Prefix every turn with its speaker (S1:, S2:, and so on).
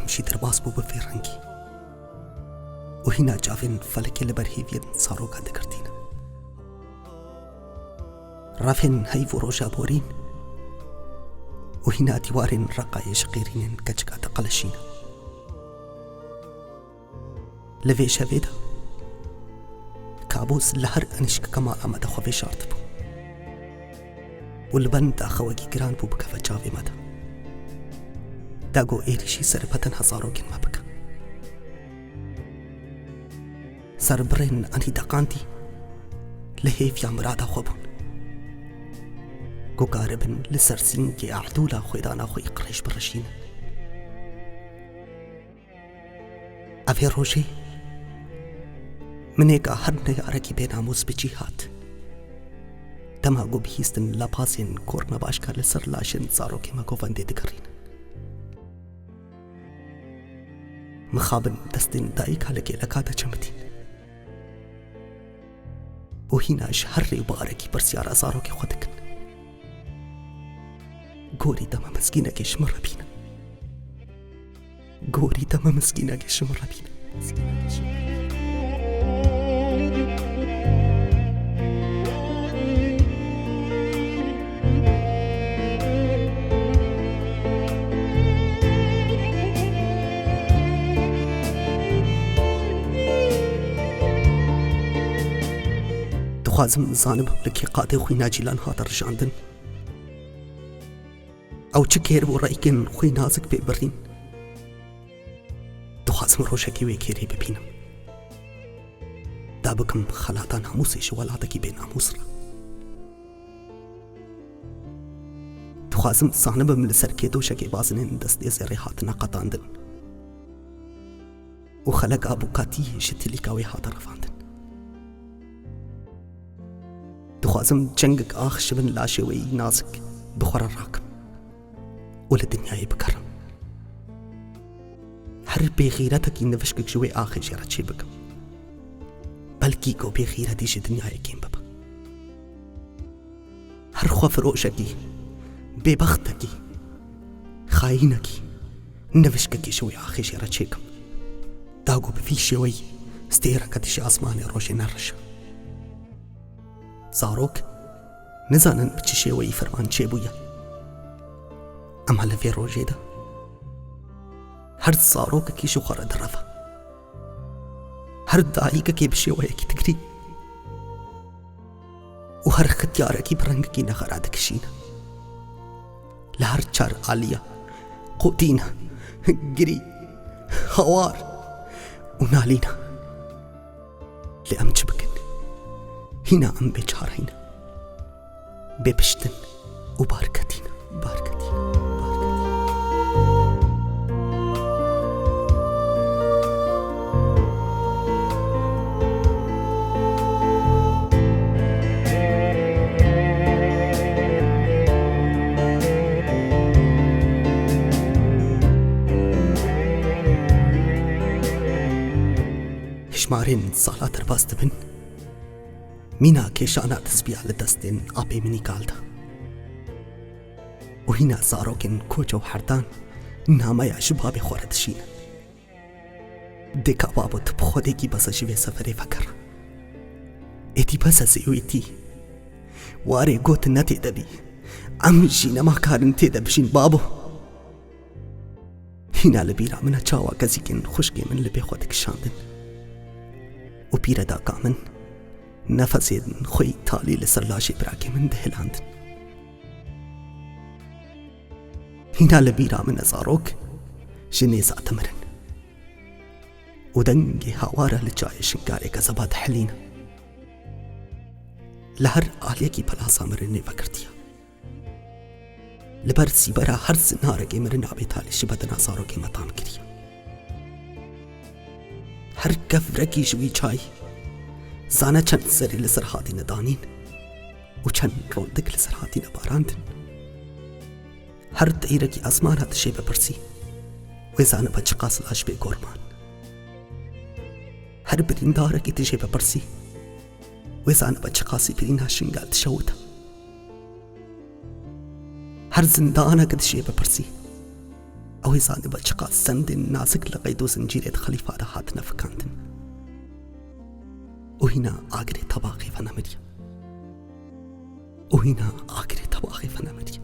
S1: شي درباس بو بفي رنگي وهنا جافن فلكي لبرهيفين صاروكا دكرتينا رافن هيفو روجا بورين وهنا ديوارين رقاية شقيرين كجكا تقلشينا لفي شافيدا كابوس لهر أنشك كمال أمد خوفي شارتبو والبند أخواكي جران بو بكفا جافي مدى داغو إيريشي سربتن هزاروكين ما بكا سربرين أني دقانتي لهيف يا مرادا خوبون گو قاربن لسرسين كي أعدولا خويدانا خوي قريش برشين أفي روشي منيقا هر نياركي بيناموس بجيهات تما گو بهيستن لباسين كورنا باشكا لسر لاشن زاروكي ما گوفن دي دكرين مخابن دستن دايكا لكي لكاتا چمتين وهنا شهر باركي برسيارا زاروكي خودكن گوری دم مسکینه که شمر بینه گوری دم مسکینه که شمر بینه دخوازم زانب لکی قاده خوی ناجیلان هاتر جاندن او چه کیر بو رایکن خوی نازک ببرین دخوازم روشکی وی کیری ببینم دا بکم خلاتا ناموسش ولادکی به ناموس را دخوازم زانبم لسر که دوشکی بازنین دستی زیری هاتنا قطاندن و خلق ابوکاتی شتلیکاوی هات رفاندن دخوازم جنگك آخش من لاشوي نازك بخور الراكم ولا دنياي بكرم هر بغيرتك ينفشكك جوي آخر جرات شي بكم بلكي كو بغيرتي شي دنياي كيم بابا هر خوف روشكي ببختكي خاينكي نفشكك شوي آخر جرات شيكم داغو بفي شوي ستيركت شي اسماني روشي نرش زاروك نزانن بچی شوی فرمان چه بویا اما لفی روژه ده هر زاروك کی شو خورد رفا هر دایک کی بشوی کی تگری و هر ختیار کی برنگ کی نخراد کشینا لهر چار عالیا قوتینا گری هوار و نالینا لأمچ بکن هنا أم بجارين ببشتن وباركتين باركتين هشمارين صلاة رباس دبن مينا كيشانا تسبيع لدستين أبي مني قالدا وهنا زاروكن كوجو حردان ناما يا شبابي خوردشين ديكا بابو تبخوديكي بس شوي سفري فكر اتي بس سيويتي واري قوت نتي دبي أمشينا ما كارن تدبشين بابو هنا لبيرا منا چاوا كزيكن خشكي من لبي خودك شاندن وبيرا دا كامن نفسيدن خوي تالي لسرلاشي براكي من دهلاندن هنا لبيرا من زاروك جنيزة تمرن ودنجي هوارة لجاي شنقاري كزبات حلينا لهر آليكي بلاسا مرني فكرتيا لبرسي برا هر زناركي مرن عبي تالي شبتنا زاروكي مطام كريا هر كفركي شوي چاي زانا چند سری لسر هاتی ندانین و چند روندک لسر هاتی نباراندن هر دایرکی آسمان هات شی بپرسی و زانا با چقاس لاش به گورمان هر بریندارکی تشی بپرسی و زانا با چقاسی برینها شنگال تشوتا هر زندانا که تشی بپرسی ئەوەی زانێ بە چقا سندێن نازک لە قەید و زنجیرێت خەلیفارە هاتنە فکاندن و هینا ئاگرێ تەباقی فەنەمەریە و هینا ئاگرێ تەباقی فەنەمەریە